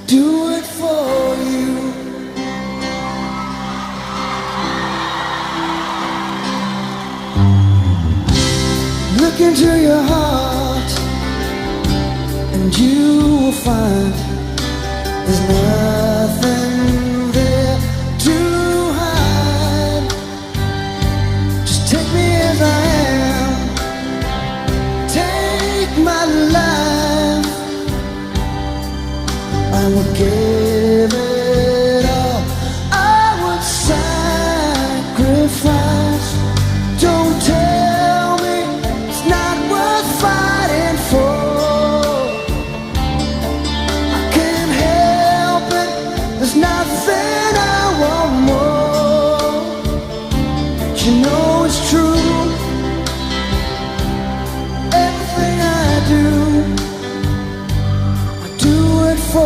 do it for you. Look into your heart and you will find there's nothing there to hide. Just take me as I am, take my life. I'm okay.